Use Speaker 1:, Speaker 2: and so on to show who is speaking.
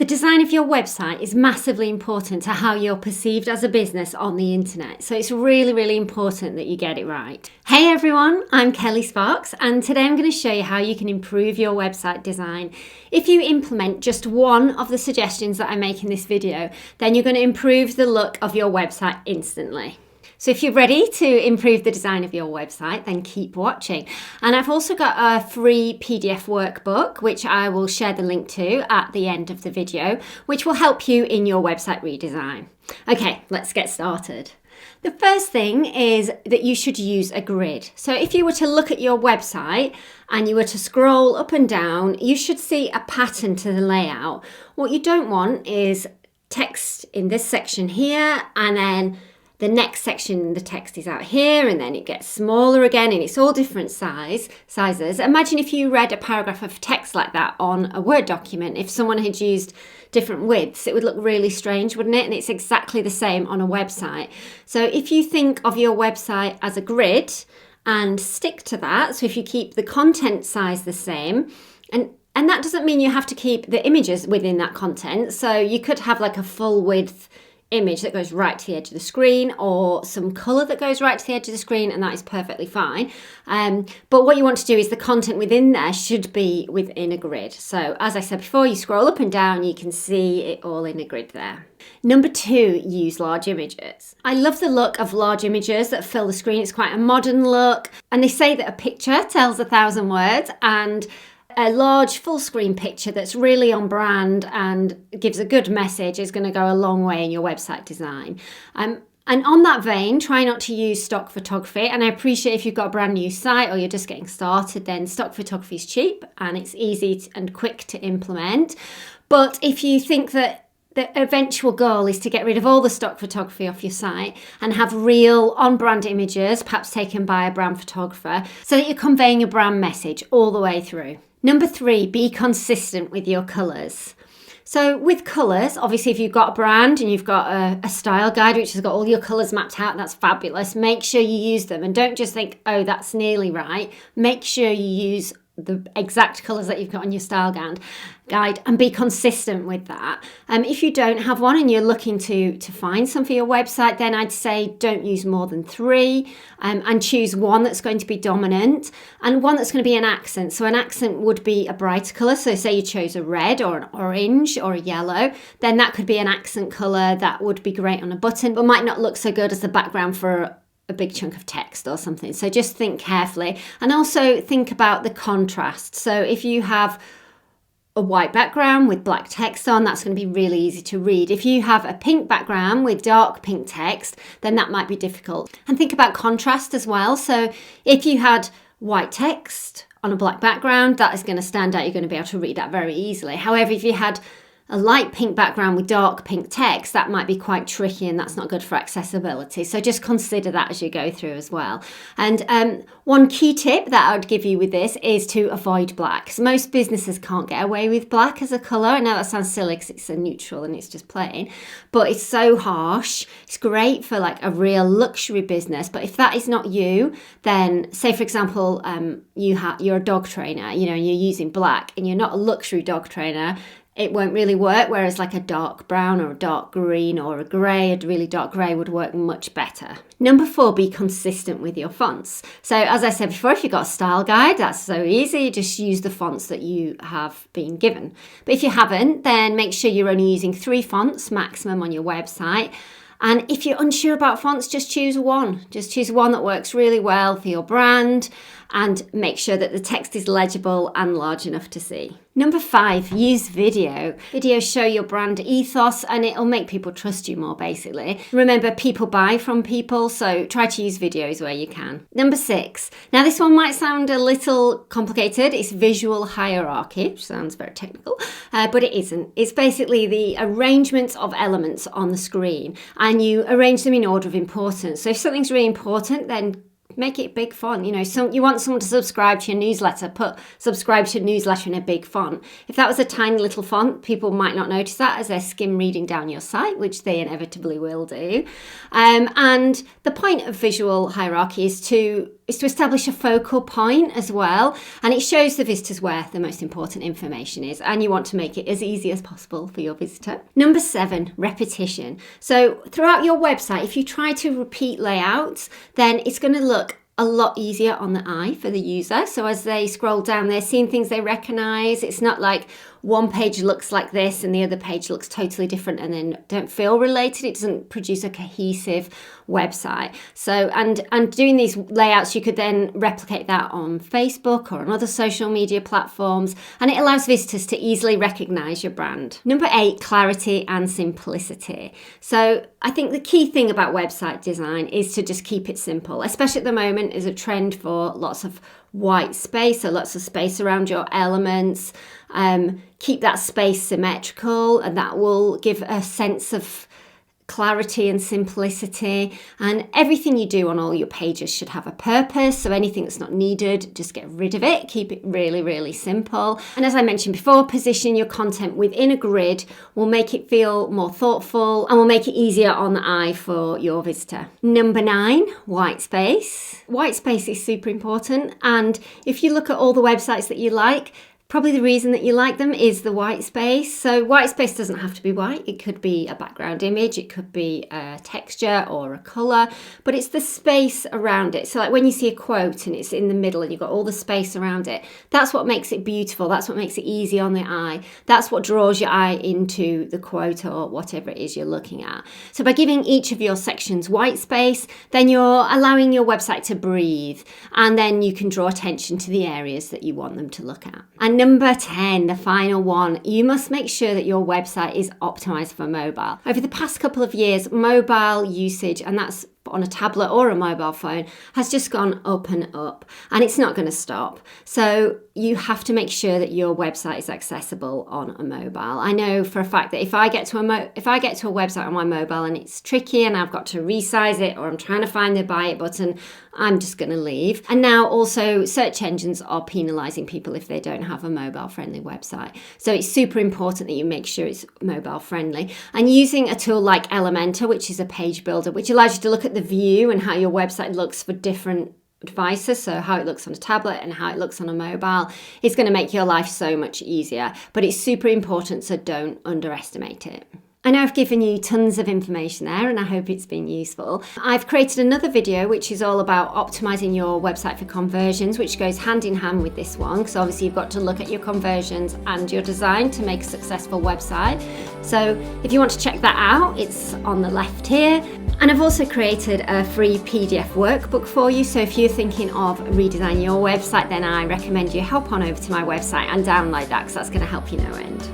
Speaker 1: The design of your website is massively important to how you're perceived as a business on the internet. So it's really, really important that you get it right. Hey everyone, I'm Kelly Sparks, and today I'm going to show you how you can improve your website design. If you implement just one of the suggestions that I make in this video, then you're going to improve the look of your website instantly. So if you're ready to improve the design of your website, then keep watching. And I've also got a free PDF workbook, which I will share the link to at the end of the video, which will help you in your website redesign. Okay, let's get started. The first thing is that you should use a grid. So if you were to look at your website and you were to scroll up and down, you should see a pattern to the layout. What you don't want is text in this section here, and then the next section, the text is out here, and then it gets smaller again, and it's all different sizes. Imagine if you read a paragraph of text like that on a Word document. If someone had used different widths, it would look really strange, wouldn't it? And it's exactly the same on a website. So if you think of your website as a grid and stick to that, so if you keep the content size the same, and that doesn't mean you have to keep the images within that content. So you could have like a full width image that goes right to the edge of the screen, or some colour that goes right to the edge of the screen, and that is perfectly fine. But what you want to do is the content within there should be within a grid. So as I said before, you scroll up and down, you can see it all in a grid there. Number 2, use large images. I love the look of large images that fill the screen. It's quite a modern look, and they say that a picture tells 1,000 words, and a large full screen picture that's really on brand and gives a good message is going to go a long way in your website design. And on that vein, try not to use stock photography. And I appreciate if you've got a brand new site or you're just getting started, then stock photography is cheap and it's easy and quick to implement. But if you think that the eventual goal is to get rid of all the stock photography off your site and have real on-brand images, perhaps taken by a brand photographer, so that you're conveying a brand message all the way through. Number 3, be consistent with your colours. So with colours, obviously if you've got a brand and you've got a style guide which has got all your colours mapped out, that's fabulous. Make sure you use them and don't just think, oh, that's nearly right. Make sure you use the exact colours that you've got on your style guide and be consistent with that. If you don't have one and you're looking to find some for your website, then I'd say don't use more than 3 and choose one that's going to be dominant and one that's going to be an accent. So an accent would be a brighter colour. So say you chose a red or an orange or a yellow, then that could be an accent colour that would be great on a button, but might not look so good as the background for a big chunk of text or something. So just think carefully, and also think about the contrast. So if you have a white background with black text on, that's going to be really easy to read. If you have a pink background with dark pink text, then that might be difficult. And think about contrast as well. So if you had white text on a black background, that is going to stand out. You're going to be able to read that very easily. However, if you had a light pink background with dark pink text, that might be quite tricky and that's not good for accessibility. So just consider that as you go through as well. And one key tip that I would give you with this is to avoid black. So most businesses can't get away with black as a colour. I know that sounds silly because it's a neutral and it's just plain, but it's so harsh. It's great for like a real luxury business, but if that is not you, then say for example, you're a dog trainer, and you're using black and you're not a luxury dog trainer, it won't really work, whereas like a dark brown or a dark green or a grey, a really dark grey would work much better. Number 4, be consistent with your fonts. So as I said before, if you've got a style guide, that's so easy. Just use the fonts that you have been given. But if you haven't, then make sure you're only using 3 fonts maximum on your website. And if you're unsure about fonts, just choose one. Just choose one that works really well for your brand and make sure that the text is legible and large enough to see. Number 5, use video. Videos show your brand ethos and it'll make people trust you more, basically. Remember, people buy from people, so try to use videos where you can. Number 6. Now this one might sound a little complicated. It's visual hierarchy, which sounds very technical, but it isn't. It's basically the arrangements of elements on the screen and you arrange them in order of importance. So if something's really important, then make it big font. You want someone to subscribe to your newsletter, put subscribe to your newsletter in a big font. If that was a tiny little font, people might not notice that as they're skim reading down your site, which they inevitably will do. And the point of visual hierarchy is to to establish a focal point as well, and it shows the visitors where the most important information is, and you want to make it as easy as possible for your visitor. Number 7, repetition. So throughout your website, if you try to repeat layouts, then it's going to look a lot easier on the eye for the user. So as they scroll down, they're seeing things they recognize. It's not like one page looks like this and the other page looks totally different and then don't feel related. It doesn't produce a cohesive website. So, and doing these layouts, you could then replicate that on Facebook or on other social media platforms, and it allows visitors to easily recognize your brand. Number 8, clarity and simplicity. So I think the key thing about website design is to just keep it simple, especially at the moment is a trend for lots of white space, so lots of space around your elements. Keep that space symmetrical, and that will give a sense of clarity and simplicity. And everything you do on all your pages should have a purpose. So anything that's not needed, just get rid of it. Keep it really, really simple. And as I mentioned before, position your content within a grid will make it feel more thoughtful and will make it easier on the eye for your visitor. Number 9, white space. White space is super important. And if you look at all the websites that you like, probably the reason that you like them is the white space. So white space doesn't have to be white. It could be a background image. It could be a texture or a colour, but it's the space around it. So like when you see a quote and it's in the middle and you've got all the space around it, that's what makes it beautiful. That's what makes it easy on the eye. That's what draws your eye into the quote or whatever it is you're looking at. So by giving each of your sections white space, then you're allowing your website to breathe, and then you can draw attention to the areas that you want them to look at. And number 10, the final one, you must make sure that your website is optimized for mobile. Over the past couple of years, mobile usage, and that's on a tablet or a mobile phone, has just gone up and up, and it's not going to stop. So you have to make sure that your website is accessible on a mobile. I know for a fact that if I get to a website on my mobile and it's tricky and I've got to resize it, or I'm trying to find the buy it button, I'm just going to leave. And now also search engines are penalizing people if they don't have a mobile friendly website. So it's super important that you make sure it's mobile friendly. And using a tool like Elementor, which is a page builder, which allows you to look at the view and how your website looks for different devices, so how it looks on a tablet and how it looks on a mobile, is going to make your life so much easier. But it's super important, so don't underestimate it. I know I've given you tons of information there, and I hope it's been useful. I've created another video which is all about optimizing your website for conversions, which goes hand in hand with this one. So obviously you've got to look at your conversions and your design to make a successful website. So if you want to check that out, it's on the left here. And I've also created a free PDF workbook for you. So if you're thinking of redesigning your website, then I recommend you hop on over to my website and download that, because that's going to help you no end.